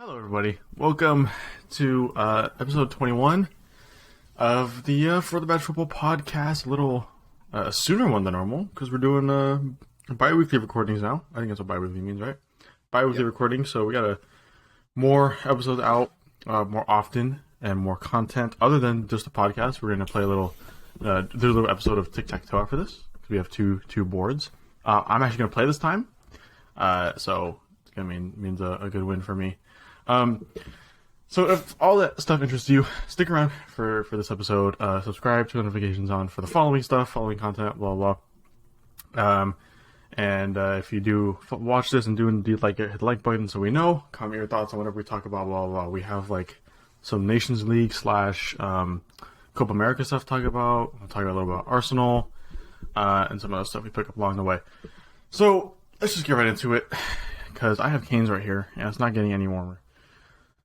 Hello, everybody. Welcome to episode 21 of the For the Bad Football podcast. A little sooner one than normal because we're doing bi-weekly recordings now. I think that's what bi-weekly means, right? Bi-weekly recording, so we got more episodes out more often and more content other than just the podcast. We're going to play a little, do a little episode of Tic-Tac-Toe after this because we have two boards. I'm actually going to play this time, so it's going to means a good win for me. So if all that stuff interests you, stick around for this episode. Subscribe, turn notifications on for the following content, blah, blah. And if you do watch this and do indeed like it, hit the like button so we know. Comment your thoughts on whatever we talk about, blah, blah, blah. We have like some Nations League / Copa America stuff to talk about. We'll talk a little about Arsenal, and some other stuff we pick up along the way. So let's just get right into it, because I have canes right here, and it's not getting any warmer.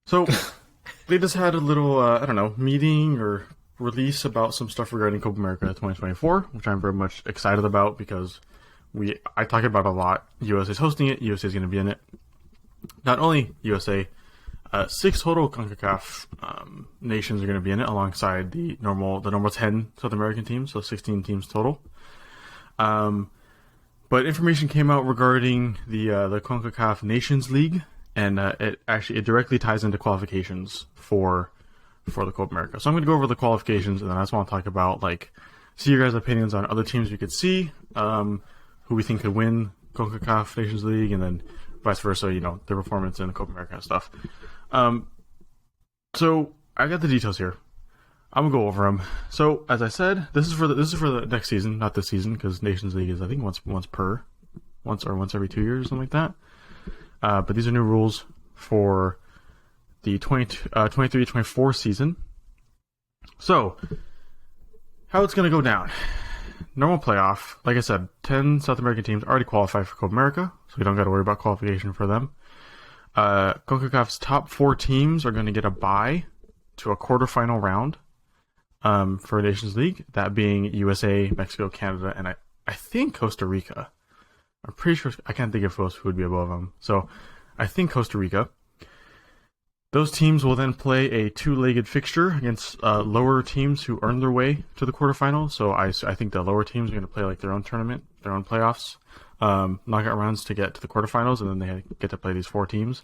So, they just had a little, meeting or release about some stuff regarding Copa America 2024, which I'm very much excited about because I talk about it a lot. USA's hosting it, USA's going to be in it. Not only USA, 6 total CONCACAF nations are going to be in it alongside the normal 10 South American teams, so 16 teams total. But information came out regarding the CONCACAF Nations League, and it directly ties into qualifications for the Copa America. So I'm going to go over the qualifications, and then I just want to talk about, see your guys' opinions on other teams we could see, who we think could win CONCACAF Nations League, and then vice versa, their performance in the Copa America and stuff. So I got the details here. I'm gonna go over them. So as I said, this is for the next season, not this season, because Nations League is I think once every 2 years, something like that. But these are new rules for the 23-24 season. So, how it's going to go down. Normal playoff. Like I said, 10 South American teams already qualified for Copa America, so we don't got to worry about qualification for them. CONCACAF's top 4 teams are going to get a bye to a quarterfinal round for Nations League, that being USA, Mexico, Canada, and I think Costa Rica. I'm pretty sure, I can't think of who else would be above them. So, I think Costa Rica. Those teams will then play a 2-legged fixture against lower teams who earn their way to the quarterfinals. So, I think the lower teams are going to play their own tournament, their own playoffs, knockout rounds to get to the quarterfinals, and then they get to play these 4 teams.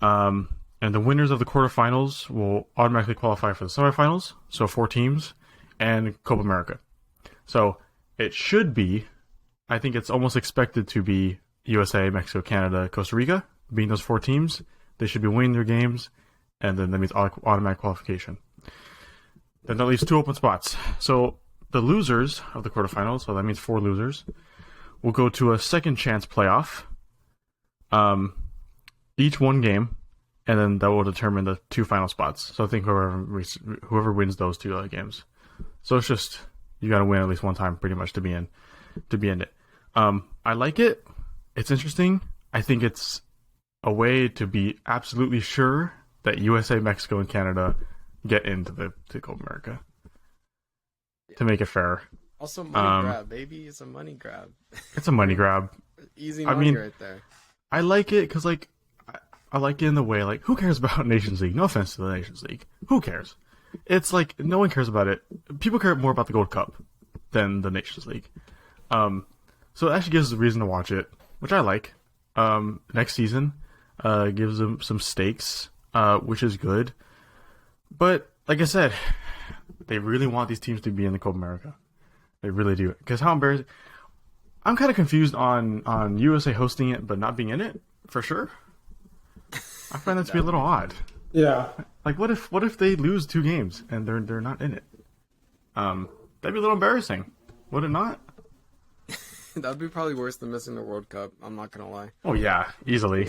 And the winners of the quarterfinals will automatically qualify for the semifinals, so 4 teams, and Copa America. So, it should be, I think it's almost expected to be USA, Mexico, Canada, Costa Rica, being those 4 teams. They should be winning their games, and then that means automatic qualification. Then that leaves 2 open spots. So the losers of the quarterfinals, so that means 4 losers, will go to a second chance playoff. Each 1 game, and then that will determine the 2 final spots. So I think whoever wins those 2 games. So it's just, you got to win at least 1 time pretty much to be in it. I like it. It's interesting. I think it's a way to be absolutely sure that USA, Mexico, and Canada get into the Copa America. To make it fair. Also, money grab, baby. It's a money grab. It's a money grab. Easy money right there. I like it because, I like it in the way, who cares about Nations League? No offense to the Nations League. Who cares? It's no one cares about it. People care more about the Gold Cup than the Nations League. So it actually gives us a reason to watch it, which I like. Next season gives them some stakes, which is good. But, like I said, they really want these teams to be in the Copa America. They really do. Because how embarrassing. I'm kind of confused on USA hosting it but not being in it, for sure. I find that to be a little odd. Yeah. What if they lose 2 games and they're not in it? That'd be a little embarrassing. Would it not? That'd be probably worse than missing the World Cup. I'm not gonna lie. Oh yeah, easily.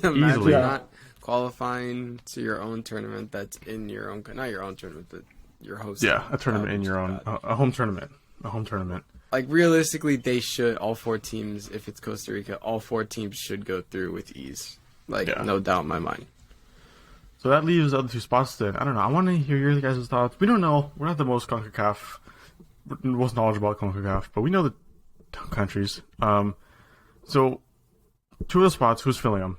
Imagine not qualifying to your own tournament that's in your own, not your own tournament, but your host. Yeah, a tournament in your own, a home tournament. Realistically, they should, all 4 teams, if it's Costa Rica, all 4 teams should go through with ease. No doubt in my mind. So that leaves the other 2 spots then. I don't know. I want to hear your guys' thoughts. We don't know. We're not the most most knowledgeable about CONCACAF, but we know the countries. So 2 of the spots, who's filling them?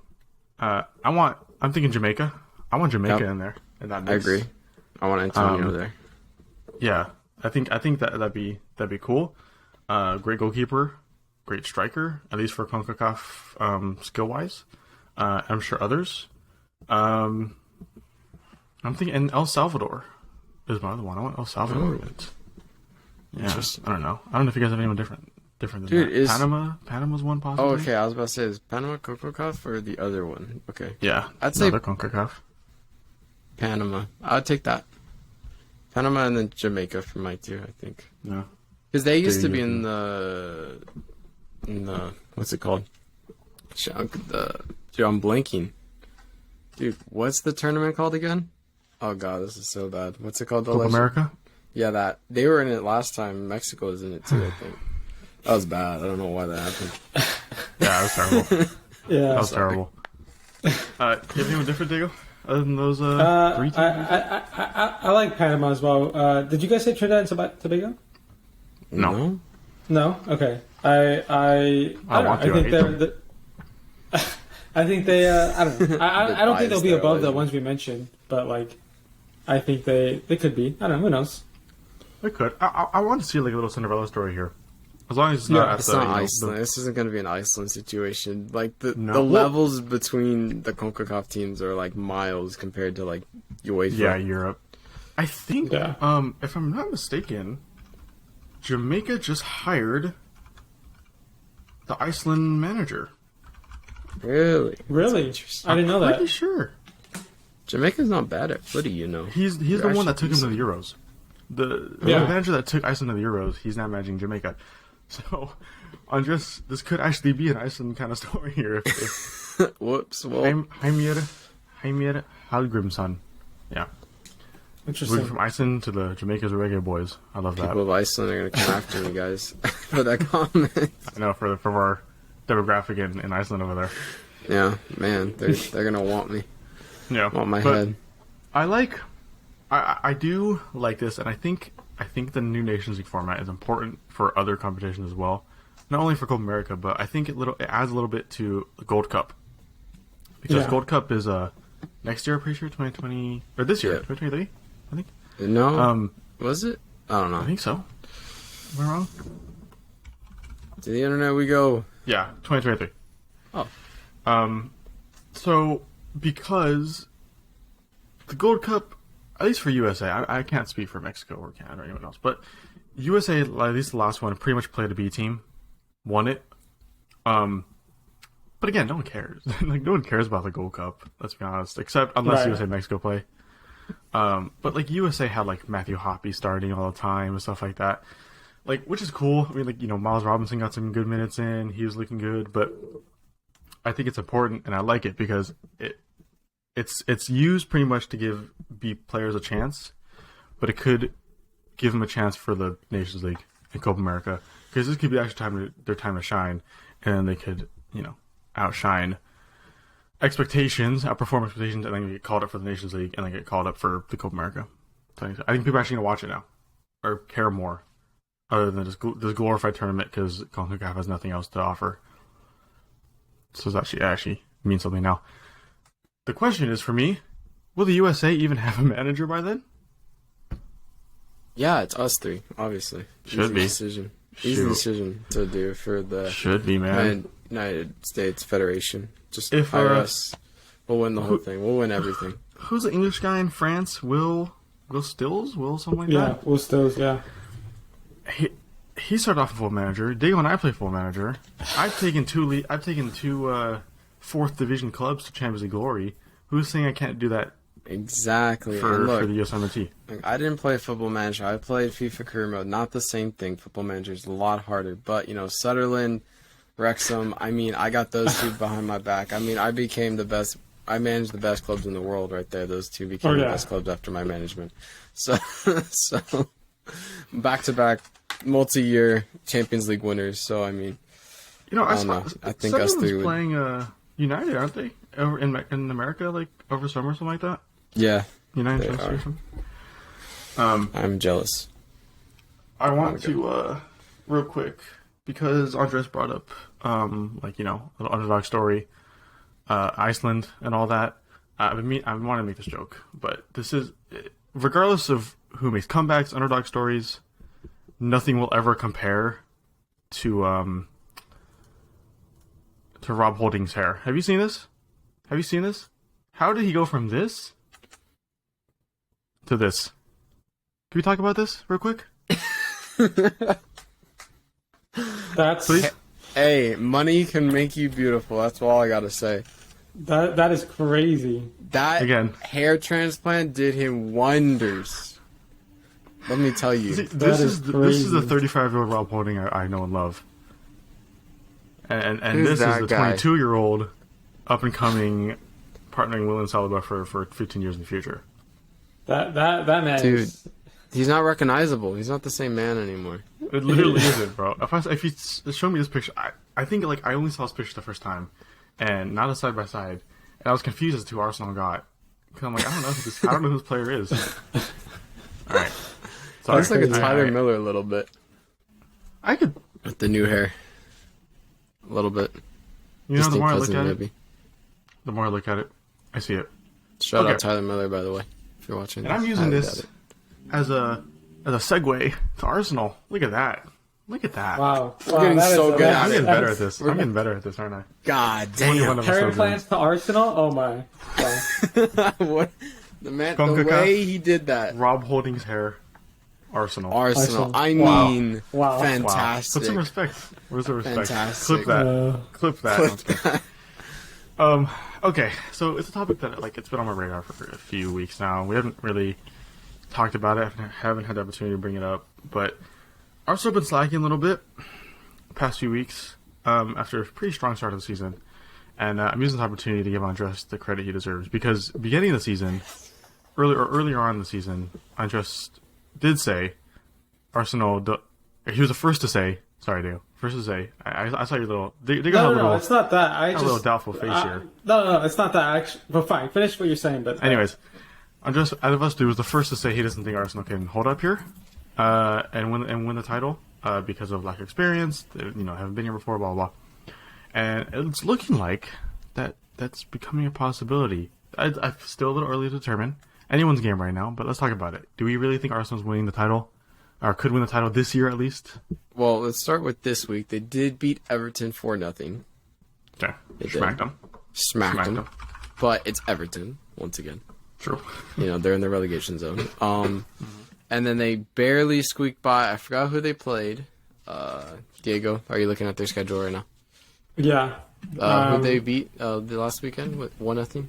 I'm thinking Jamaica. I want Jamaica Yep. in there. In that I mix. agree. I want Antonio there. Yeah, I think that'd be cool. Great goalkeeper, great striker, at least for CONCACAF skill wise. I'm sure others. I'm thinking and El Salvador is my other one. I want El Salvador. Ooh. Yeah, I don't know. I don't know if you guys have anyone different than Dude, that. is- Panama's one possibly. Oh, okay. I was about to say, is Panama CONCACAF or the other one? Okay. Yeah, I'd say another CONCACAF. Panama. I'd take that. Panama and then Jamaica for my two, I think. Yeah. Because they used to be Jamaica. in the what's it called? Dude, I'm blanking. Dude, what's the tournament called again? Oh god, this is so bad. What's it called? Copa America. Yeah, that they were in it last time. Mexico was in it too, I think. That was bad. I don't know why that happened. Yeah, that was terrible. Yeah. That was terrible. You have anyone different, Diego? Other than those three teams? I like Panama as well. Did you guys say Trinidad and Tobago? No. No. Okay. I don't know. want to. I think I hate they're. I think they. I don't know. I don't think they'll be biased above there, the ones we mentioned, but like, I think they could be. I don't know. Who knows? I could. I want to see like a little Cinderella story here. As long as it's not Yeah, at It's the, not you know, Iceland. This isn't going to be an Iceland situation. Like the No. the Well- levels between the CONCACAF teams are like miles compared to like UEFA. Yeah, Europe. I think, Yeah. if I'm not mistaken, Jamaica just hired the Iceland manager. Really? Really? I didn't know Pretty that. sure. Jamaica's not bad at footy, you know. He's the They're one that actually took him to the Euros. The Yeah. manager that took Iceland to the Euros, he's now managing Jamaica. So, Andres, this could actually be an Iceland kind of story here. If Whoops. Well, Heimir Hallgrímsson. Yeah. Moving Interesting. from Iceland to the Jamaica's reggae boys. I love that. people of Iceland are going to come after me, guys, for that comment. I know from our demographic in Iceland over there. Yeah, man, they're going to want me. Yeah. Want my but head. I do like this, and I think the new Nations League format is important for other competitions as well. Not only for Copa America, but I think it adds a little bit to the Gold Cup. Because Yeah. Gold Cup is next year, I'm pretty sure, 2020 or this year, Yeah. 2023, I think. No? Was it? I don't know. I think so. Am I wrong? To the internet we go. Yeah, 2023. Oh. So because the Gold Cup, at least for USA, I can't speak for Mexico or Canada or anyone else, but USA, at least the last one, pretty much played a B team, won it. But again, no one cares. Like no one cares about the Gold Cup. Let's be honest, except unless Right. USA and Mexico play. But like USA had like Matthew Hoppe starting all the time and stuff like that, like which is cool. I mean, like Miles Robinson got some good minutes in. He was looking good, but I think it's important and I like it because it's used pretty much to give B players a chance, but it could give them a chance for the Nations League and Copa America because this could be actually their time to shine, and they could outshine expectations, outperform expectations, and then get called up for the Nations League and then get called up for the Copa America. So I think people are actually gonna watch it now or care more, other than this glorified tournament because CONCACAF has nothing else to offer. So it's actually means something now. The question is for me, will the USA even have a manager by then? Yeah, it's us three, obviously. Should be. Decision. Easy Shoot. decision to do for the Should be, man. United States Federation. Just If, hire us. We'll win the whole thing. We'll win everything. Who's the English guy in France? Will Stills? Will something like Yeah. that? Will Stills. Yeah. He started off a full manager. Diego and I play full manager. I've taken two fourth division clubs to Champions League glory. Who's saying I can't do that Exactly. for And look, the USMNT? like, I didn't play Football Manager. I played FIFA Career Mode. Not the same thing. Football Manager is a lot harder. But, Sutherland, Wrexham, I got those two behind my back. I became the best. I managed the best clubs in the world right there. Those two became the best clubs after my management. So back-to-back multi-year Champions League winners. So, I don't know. I think us Sutherland's three would. playing United, aren't they? Over in America, like over summer, something like that. Yeah, United They transfer or are. something. I'm jealous. I want to real quick because Andres brought up a little underdog story. Iceland and all that. I want to make this joke, but this is, regardless of who makes comebacks, underdog stories, nothing will ever compare to Rob Holding's hair. Have you seen this? Have you seen this? How did he go from this to this? Can we talk about this real quick? That's Please? Hey, money can make you beautiful. That's all I gotta say. that is crazy. That Again. hair transplant did him wonders. Let me tell you. See, That this is is the crazy. 35-year-old Rob Holding I know and love, and Who's this is that the guy? 22-year-old up and coming, partnering William Saliba for 15 years in the future. That man Dude. is, He's not recognizable. He's not the same man anymore. It literally isn't, bro. If you show me this picture, I think like I only saw this picture the first time, and not a side by side, and I was confused as to who Arsenal got. Cause I'm like, I don't know who this player is. All right, sorry. Looks like a crazy. Tyler Miller a little bit I could, with the new hair. A little bit. you know, the Distant more I look cousin, at it, maybe. the more I look at it, I see it. Shout Okay. out Tyler Miller, by the way, if you're watching. And I'm this. using Highly this doubt it. as a segue to Arsenal. Look at that. Look at that. wow. We're getting that is- so good that- at I'm it. getting better at that's- this. I'm getting better at this, aren't I? God Only one damn. of us Hair knows implants to Arsenal? Oh my. Wow. What? The man, the CONCACAF. way he did that. Rob Holding's hair, Arsenal. Arsenal. I Wow. mean, Wow. Wow. fantastic. Put some respect. Where's the respect? Fantastic. Clip that. Uh, Clip that. Okay, so it's a topic that it's been on my radar for a few weeks now. We haven't really talked about it. Haven't had the opportunity to bring it up, but Arsenal have been slacking a little bit the past few weeks after a pretty strong start of the season, and I'm using this opportunity to give Andres the credit he deserves because beginning of the season, earlier on in the season, Andres did say Arsenal. He was the first to say. Sorry, Dale. First to say. I saw your little. They got a no, little. it's not that. I a just little doubtful face here. No, it's not that. Actually, but fine. Finish what you're saying. But Anyways, Andres out of us two was the first to say he doesn't think Arsenal can hold up here, and win the title because of lack of experience. Haven't been here before, blah blah. And it's looking like that's becoming a possibility. I'm still a little early to determine anyone's game right now, but let's talk about it. Do we really think Arsenal's winning the title, or could win the title this year at least? Well, let's start with this week. They did beat Everton 4-0. Okay, They did. smacked them. Smacked them. them. But it's Everton, once again. True. They're in the relegation zone. And then they barely squeaked by. I forgot who they played. Diego, are you looking at their schedule right now? yeah, Who they beat the last weekend with 1-0? they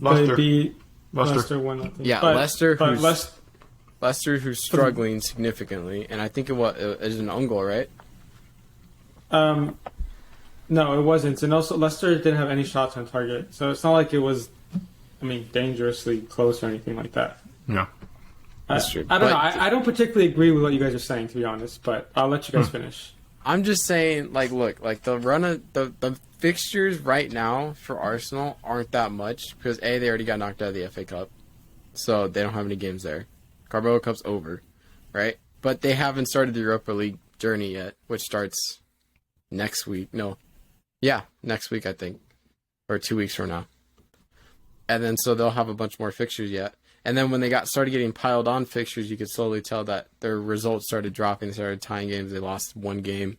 Leicester. beat Leicester. Leicester 1-0. Yeah, but, Leicester, But who's- Leicester, who's struggling significantly, and I think it is an own goal, right? No, it wasn't. And also, Leicester didn't have any shots on target, so it's not like it was, dangerously close or anything like that. Yeah. That's true. I don't But- know. I don't particularly agree with what you guys are saying, to be honest. But I'll let you guys finish. I'm just saying, look, the run of the fixtures right now for Arsenal aren't that much because they already got knocked out of the FA Cup, so they don't have any games there. Carabao Cup's over, right? But they haven't started the Europa League journey yet, which starts next week. Next week I think, or 2 weeks from now. And then so they'll have a bunch more fixtures yet. And then when they started getting piled on fixtures, you could slowly tell that their results started dropping. They started tying games. They lost one game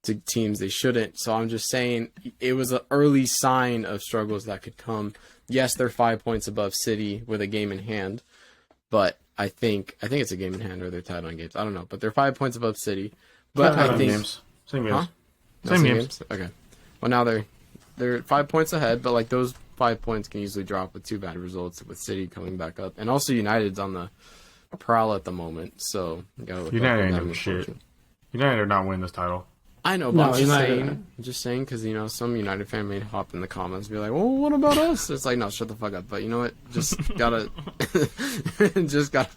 to teams they shouldn't. So I'm just saying it was an early sign of struggles that could come. Yes, they're 5 points above City with a game in hand, but I think it's a game in hand or they're tied on games. I don't know, but they're 5 points above City. But I Same think games. Same games. Huh? No, Same games. Okay. Well, now they're 5 points ahead, but those 5 points can easily drop with two bad results with City coming back up, and also United's on the prowl at the moment. So you gotta look United out for ain't them, doing shit. unfortunately. United are not winning this title. I know, but No, I'm just United- saying. I'm just saying because some United fan may hop in the comments and be like, "Well, what about us?" It's like, no, shut the fuck up. But you know what? Just gotta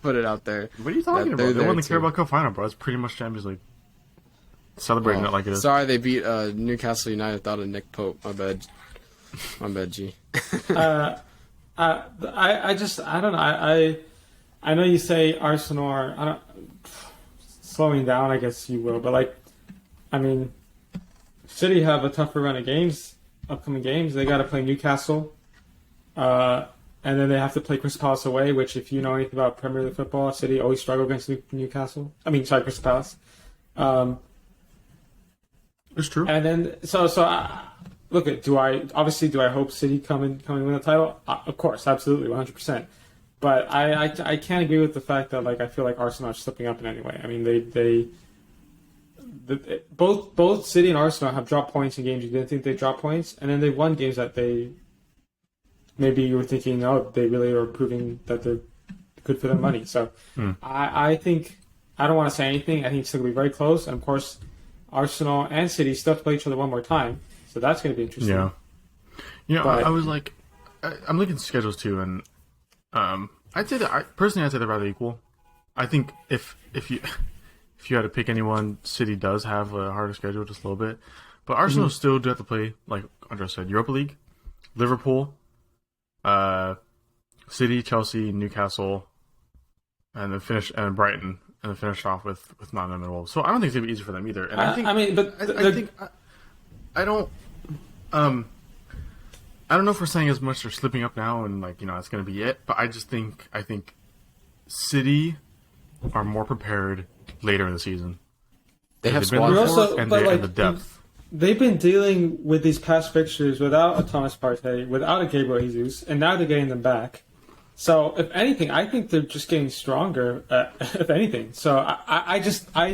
put it out there. What are you talking That they're about? They won there the too. Carabao Cup final, bro. It's pretty much Champions League. Celebrating it like it is. Sorry, they beat Newcastle United without a Nick Pope. My bad. My bad, G. I don't know. I know you say Arsenal are slowing down. I guess you will, but City have a tougher run of games upcoming games. They got to play Newcastle, and then they have to play Crystal Palace away. Which, if you know anything about Premier League football, City always struggle against Newcastle. Crystal Palace. It's true. And then look at do I hope City come and win the title? Of course, absolutely, 100%. But I can't agree with the fact that I feel like Arsenal are slipping up in any way. I mean both City and Arsenal have dropped points in games you didn't think they'd drop points, and then they've won games that maybe you were thinking, oh, they really are proving that they're good for their money. So I think I don't want to say anything. I think it's going to be very close, and of course, Arsenal and City still have to play each other one more time, so that's going to be interesting. Yeah. But I was like, I'm looking at schedules too, and I'd say they're rather equal. I think if you had to pick anyone, City does have a harder schedule, just a little bit, but Arsenal still do have to play, like Andres said, Europa League, Liverpool, City, Chelsea, Newcastle, and then Brighton. And then finish off with Nottingham and Wolves. So I don't think it's gonna be easy for them either. And I don't know if we're saying as much they're slipping up now and it's gonna be it. But I think City are more prepared later in the season. They have been squad and the depth. They've been dealing with these past fixtures without a Thomas Partey, without a Gabriel Jesus, and now they're getting them back. So, if anything, I think they're just getting stronger, if anything. So, I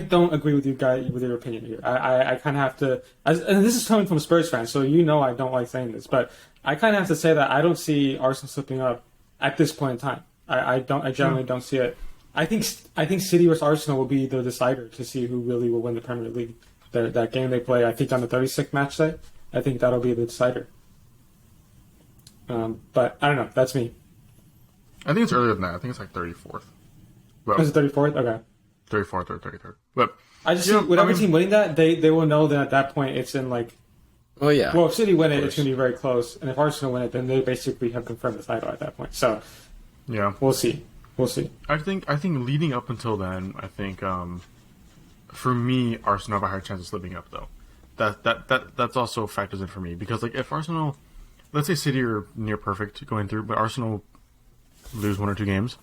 don't agree with you guys, with your opinion here. I kind of have to, and this is coming from a Spurs fan, so I don't like saying this, but I kind of have to say that I don't see Arsenal slipping up at this point in time. I generally don't see it. I think City versus Arsenal will be the decider to see who really will win the Premier League. That game they play, I think on the 36th match day, I think that'll be the decider. But I don't know. That's me. I think it's earlier than that. I think it's like 34th. Well, is it 34th? Okay. 34th or 33rd. But I just think with every team winning that, they will know that at that point it's in Oh yeah. Well, if City win it, it's going to be very close, and if Arsenal win it, then they basically have confirmed the title at that point. So yeah, we'll see. I think leading up until then, for me, Arsenal have a higher chance of slipping up though. That's also factors in for me because if Arsenal, let's say City are near perfect going through, but Arsenal lose one or two games,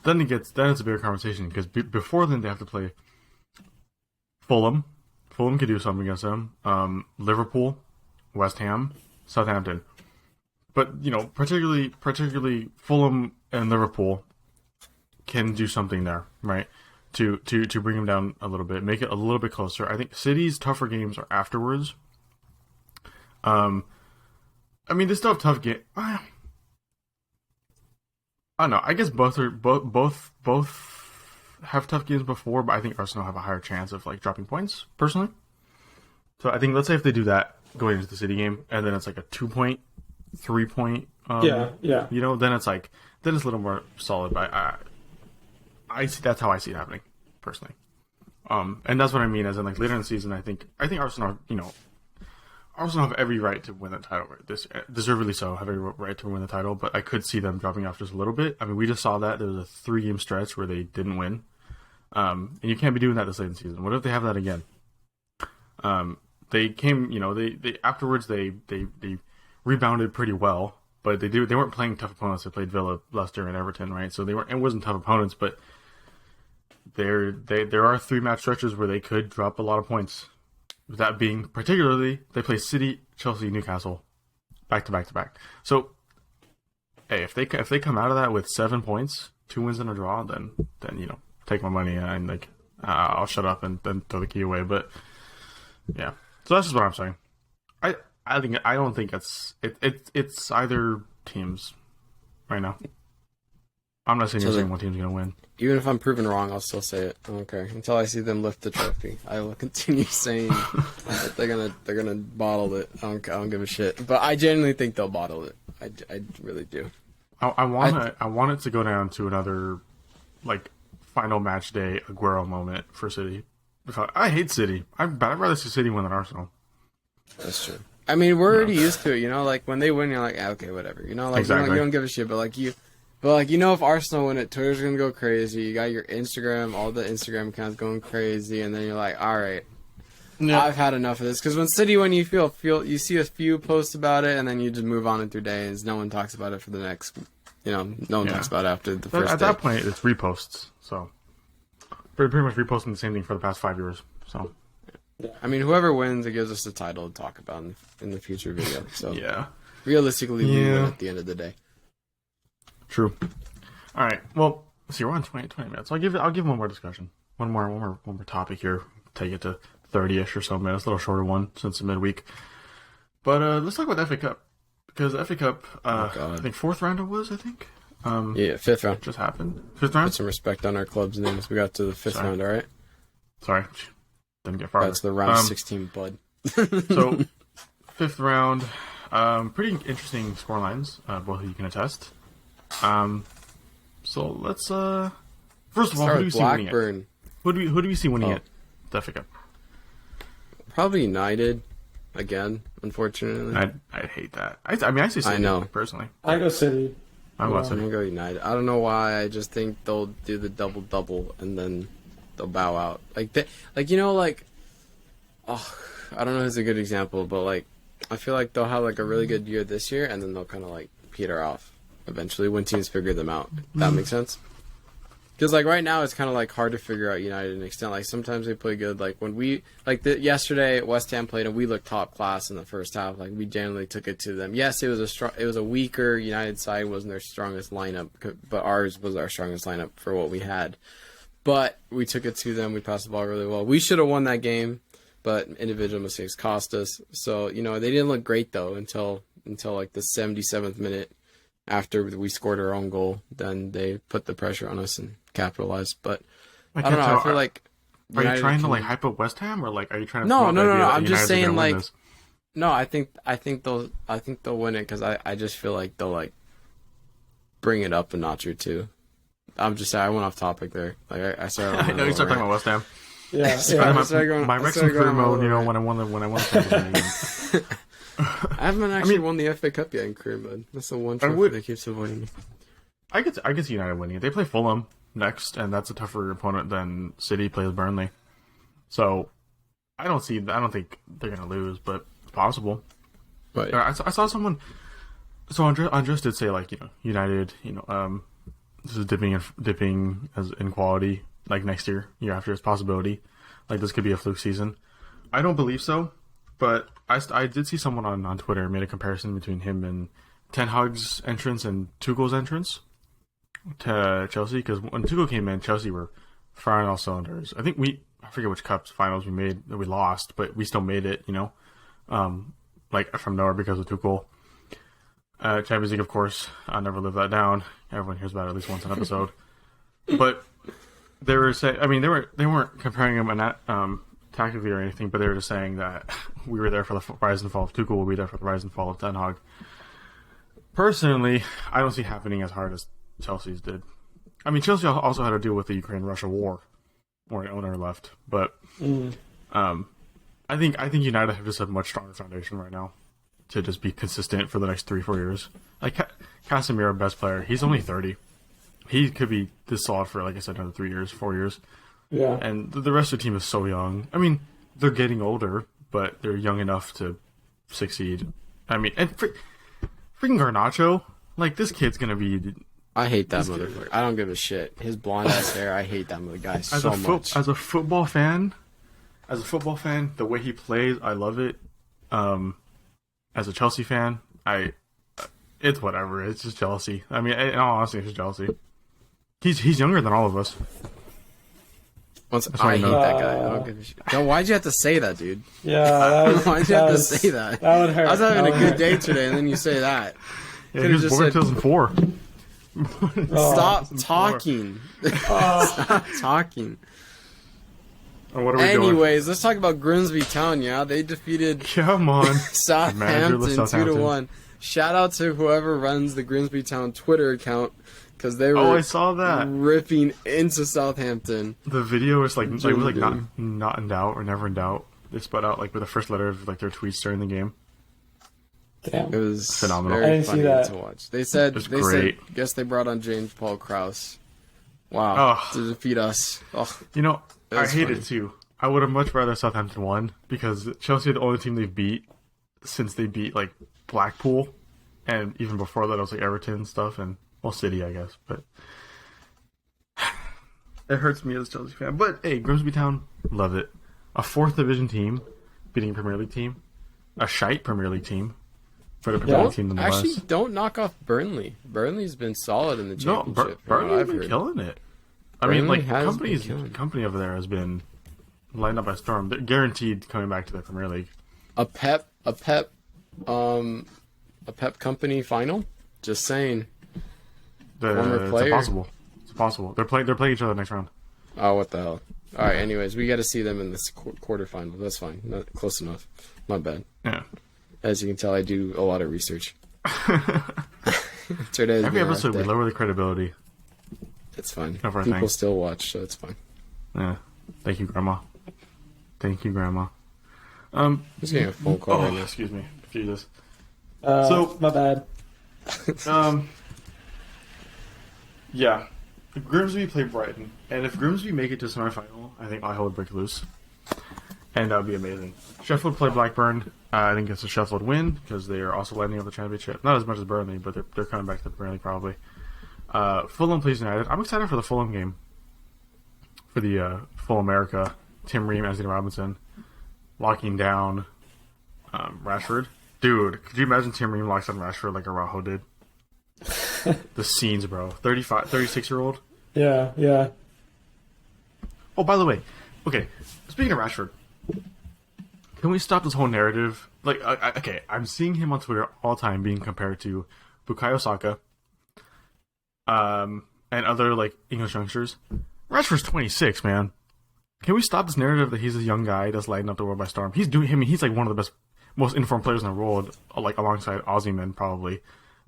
then it's a bigger conversation because before then they have to play Fulham. Fulham could do something against them. Liverpool, West Ham, Southampton. But particularly Fulham and Liverpool can do something there, right? To bring them down a little bit, make it a little bit closer. I think City's tougher games are afterwards. They still have tough games. I don't know. I guess both have tough games before, but I think Arsenal have a higher chance of dropping points personally. So I think let's say if they do that going into the City game, and then it's like a 2-point, 3-point. Yeah. Then it's a little more solid. But I see that's how I see it happening personally. And that's what I mean as in later in the season. I think Arsenal, Arsenal have every right to win the title deservedly so, have every right to win the title, but I could see them dropping off just a little bit. I mean, we just saw that. There was a 3-game stretch where they didn't win. And you can't be doing that this late in the season. What if they have that again? They came, they afterwards they rebounded pretty well, but they weren't playing tough opponents. They played Villa, Leicester, and Everton, right? So it wasn't tough opponents, but there are 3-match stretches where they could drop a lot of points. That being particularly, they play City, Chelsea, Newcastle, back to back. So, hey, if they come out of that with 7 points, 2 wins and a draw, then take my money and I'll shut up and then throw the key away. But yeah, so that's just what I'm saying. I don't think it's either teams right now. I'm not saying you're saying one team's gonna win. Even if I'm proven wrong, I'll still say it. I don't care until I see them lift the trophy. I will continue saying that they're gonna bottle it. I don't give a shit. But I genuinely think they'll bottle it. I really do. I want it to go down to another final match day Aguero moment for City. I hate City. I'd rather see City win than Arsenal. That's true. I mean, we're already used to it. When they win, you're like, okay, whatever. Exactly. You don't give a shit. But if Arsenal win it, Twitter's gonna go crazy. You got your Instagram, all the Instagram accounts going crazy, and then you're like, all right, I've had enough of this. Because when City, when you you see a few posts about it, and then you just move on in through days. No one talks about it for the next, no one talks about it after the first At day. that point, it's reposts. So, pretty much reposting the same thing for the past 5 years. So, I mean, whoever wins, it gives us a title to talk about in the future video. So, yeah. Realistically, we win at the end of the day. True. All right. Well, let's see. We're on 20 minutes. I'll give one more discussion. One more topic here. Take it to 30-ish or so minutes. A little shorter one since the midweek. But let's talk about the FA Cup, because the FA Cup, I think fourth round it was. I think. Fifth round just happened. Fifth round. Put some respect on our club's names. We got to the fifth round. All right. Sorry, didn't get far. That's the round 16, bud. So, fifth round. Pretty interesting scorelines. Both of you can attest. So let's first of all, who do you see winning it? Who do we see winning it? The FA Cup. Probably United again, unfortunately. I hate that. I mean, I see City. I know personally. I go City. I'm gonna go United. I don't know why. I just think they'll do the double and then they'll bow out. I don't know who's a good example, but I feel like they'll have a really good year this year, and then they'll kind of peter off eventually when teams figure them out. That makes sense. Because right now it's kind of hard to figure out United to an extent. Sometimes they play good. When we yesterday West Ham played and we looked top class in the first half. We generally took it to them. Yes, it was a weaker United side. Wasn't their strongest lineup, but ours was our strongest lineup for what we had. But we took it to them. We passed the ball really well. We should have won that game, but individual mistakes cost us. So they didn't look great though until the 77th minute. After we scored our own goal, then they put the pressure on us and capitalized. But I don't know. I feel like are you trying to hype up West Ham, or are you trying to? No. I'm just saying no. I think they'll win it, because I just feel like they'll bring it up a notch or two. I'm just saying, I went off topic there. I started. I know you started talking about West Ham. Yeah. My Wrexham career mode. When I won the Champions League. I haven't actually won the FA Cup yet in career mode. That's the one trophy that keeps avoiding me. I could see United winning it. They play Fulham next, and that's a tougher opponent than City plays Burnley. So I don't think they're gonna lose, but it's possible. But I saw someone. So Andres did say United. This is dipping as in quality. Next year after, it's a possibility. This could be a fluke season. I don't believe so. But I did see someone on Twitter made a comparison between him and Ten Hag's entrance and Tuchel's entrance to Chelsea. Because when Tuchel came in, Chelsea were firing all cylinders. I think I forget which cups finals we made that we lost, but we still made it. From nowhere because of Tuchel. Champions League, of course, I'll never live that down. Everyone hears about it at least once an episode. But they were saying, they weren't comparing him on that. Tactically or anything, but they were just saying that we were there for the rise and fall of Tuchel. We'll be there for the rise and fall of Ten Hag. Personally, I don't see it happening as hard as Chelsea's did. Chelsea also had to deal with the Ukraine-Russia war, or an owner left. But I think United have just a much stronger foundation right now to just be consistent for the next 3-4 years. Casemiro, best player, he's only 30. He could be this solid for, like I said, another 3 years, 4 years. Yeah. And the rest of the team is so young. They're getting older, but they're young enough to succeed. And freaking Garnacho, this kid's gonna be. I hate that motherfucker. I don't give a shit. His blonde ass hair. I hate that guy so much. As a football fan, the way he plays, I love it. As a Chelsea fan, it's whatever. It's just jealousy. In all honesty, it's just jealousy. He's younger than all of us. I hate that guy. I don't give a shit. Yo, why'd you have to say that, dude? Yeah. Why'd you have to say that? That would hurt. I was having a good day today, and then you say that. Yeah, he was born in 2004. Stop talking. Stop talking. What are we doing? Anyways, let's talk about Grimsby Town. Yeah, they defeated Southampton 2-1. Shout out to whoever runs the Grimsby Town Twitter account, because they were I saw that. ripping into Southampton. The video was it was not in doubt or never in doubt. They spelled out with the first letter of their tweets during the game. Damn. It was phenomenal. Very I didn't funny see that. to watch. They said guess they brought on James Paul Krause. Wow, to defeat us. Oh, I hate it too. I would have much rather Southampton won because Chelsea are the only team they've beat since they beat like Blackpool, and even before that it was like Everton and stuff, and well, City, I guess. But it hurts me as a Chelsea fan. But hey, Grimsby Town, love it. A 4th division team beating a Premier League team, a shite Premier League team for the Premier League team nonetheless. Actually, don't knock off Burnley. Burnley's been solid in the championship. Burnley's been killing it. I mean, like Burnley company over there has been lighting up by storm. They're guaranteed coming back to the Premier League. A Pep company final. Just saying. Former player. It's possible. They're playing each other next round. Oh, what the hell! All right. Anyways, we got to see them in this quarterfinal. That's fine. Not close enough. Not bad. Yeah. As you can tell, I do a lot of research. Every episode we lower the credibility. It's fine. People still watch, so it's fine. Yeah. Thank you, Grandma. Thank you, Grandma. Just getting a phone call right now. Excuse me. Jesus. So my bad. Yeah. Grimsby play Brighton, and if Grimsby make it to semifinal, I think I would break loose, and that would be amazing. Sheffield play Blackburn. I think it's a Sheffield win because they are also lighting up the championship. Not as much as Burnley, but they're coming back to the Premier League probably. Fulham plays United. I'm excited for the Fulham game. For the Full America, Tim Ream, Anthony Robinson, locking down Rashford. Dude, could you imagine Tim Ream locks down Rashford like Araujo did? The scenes, bro. 36-year-old. Yeah. Oh, by the way, okay. Speaking of Rashford, can we stop this whole narrative? Like, okay, I'm seeing him on Twitter all the time being compared to Bukayo Saka, and other like English youngsters. Rashford's 26, man. Can we stop this narrative that he's a young guy that's lighting up the world by storm? He's like one of the best, most informed players in the world, like alongside Osimhen probably,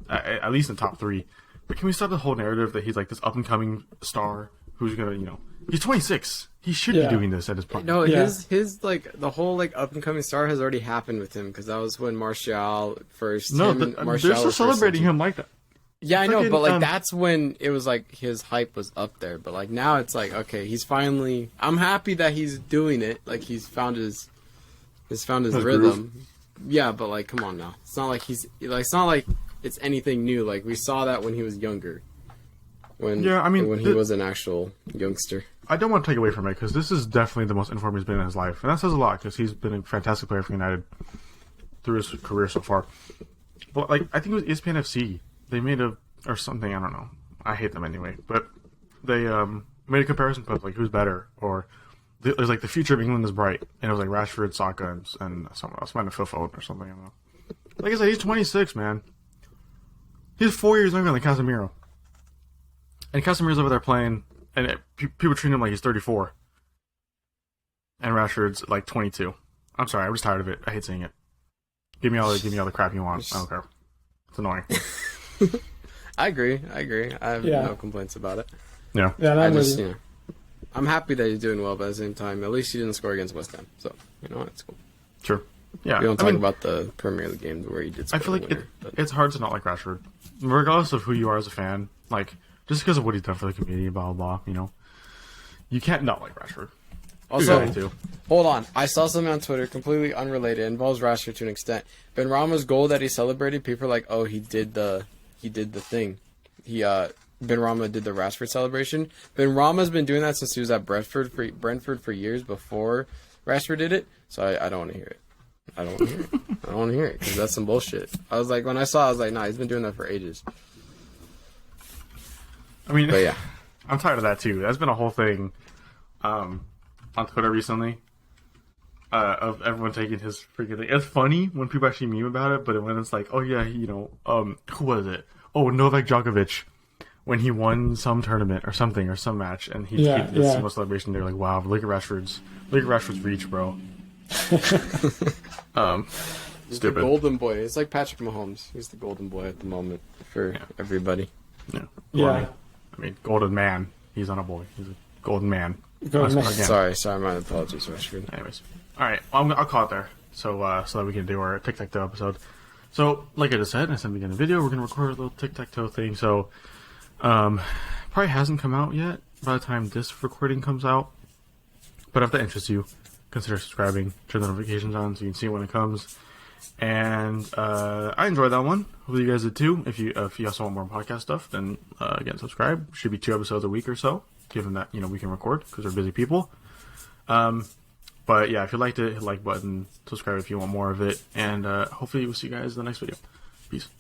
at least in the top 3. But can we stop the whole narrative that he's like this up and coming star who's gonna, he's 26. He should be doing this at his prime. No, his like the whole like up and coming star has already happened with him because that was when Martial first. No, they're still celebrating him like that. Yeah, I know, but like that's when it was like his hype was up there. But like now it's like, okay, he's finally. I'm happy that he's doing it. Like he's found his rhythm. Groove. Yeah, but like, come on now. It's not like it's not like it's anything new. Like we saw that when he was younger. When he was an actual youngster. I don't want to take away from it because this is definitely the most informed he's been in his life, and that says a lot because he's been a fantastic player for United through his career so far. But like, I think it was ESPN FC. They made or something, I don't know. I hate them anyway. But they made a comparison post, like, who's better? Or, it was like, the future of England is bright. And it was like Rashford, Saka, and someone else. Might have Foden or something, I don't know. Like I said, he's 26, man. He's 4 years younger than Casemiro. And Casemiro's over there playing, and people treat him like he's 34. And Rashford's like 22. I'm sorry, I'm just tired of it. I hate seeing it. Give me all the crap you want. I don't care. It's annoying. I agree. I have no complaints about it. Yeah. I'm happy that he's doing well, but at the same time, at least he didn't score against West Ham. So, it's cool. Sure. Yeah. We don't talk about the Premier League games where he did score. I feel like it's hard to not like Rashford. Regardless of who you are as a fan, like, just because of what he's done for the community, blah, blah, blah, you can't not like Rashford. Also, hold on. I saw something on Twitter, completely unrelated. It involves Rashford to an extent. Benrahma's goal that he celebrated, people are like, oh, he did the thing. Benrahma did the Rashford celebration. Benrahma's been doing that since he was at Brentford for years before Rashford did it. So I don't want to hear it. I don't want to hear it because that's some bullshit. I was like, when I saw it, I was like, nah, he's been doing that for ages. I mean, but yeah. I'm tired of that too. That's been a whole thing on Twitter recently of everyone taking his freaking thing. It's funny when people actually meme about it, but when it's like, oh yeah, who was it? Oh, Novak Djokovic, when he won some tournament or something or some match, and he did this single celebration. They're like, wow, look at Rashford's reach, bro. He's the golden boy. It's like Patrick Mahomes. He's the golden boy at the moment for everybody. Yeah. Yeah. I mean, golden man. He's not a boy. He's a golden man. Sorry, my apologies, Rashford. Anyways, all right, I'll call it there. So that we can do our tic-tac-toe episode. So, like I just said, I said at the beginning of the video, we're gonna record a little tic-tac-toe thing. So, probably hasn't come out yet by the time this recording comes out. But if that interests you, consider subscribing, turn the notifications on so you can see it when it comes. And I enjoyed that one. Hopefully you guys did too. If you also want more podcast stuff, then again, subscribe. Should be 2 episodes a week or so, given that we can record because we're busy people. But yeah, if you liked it, hit the like button, subscribe if you want more of it, and hopefully we'll see you guys in the next video. Peace.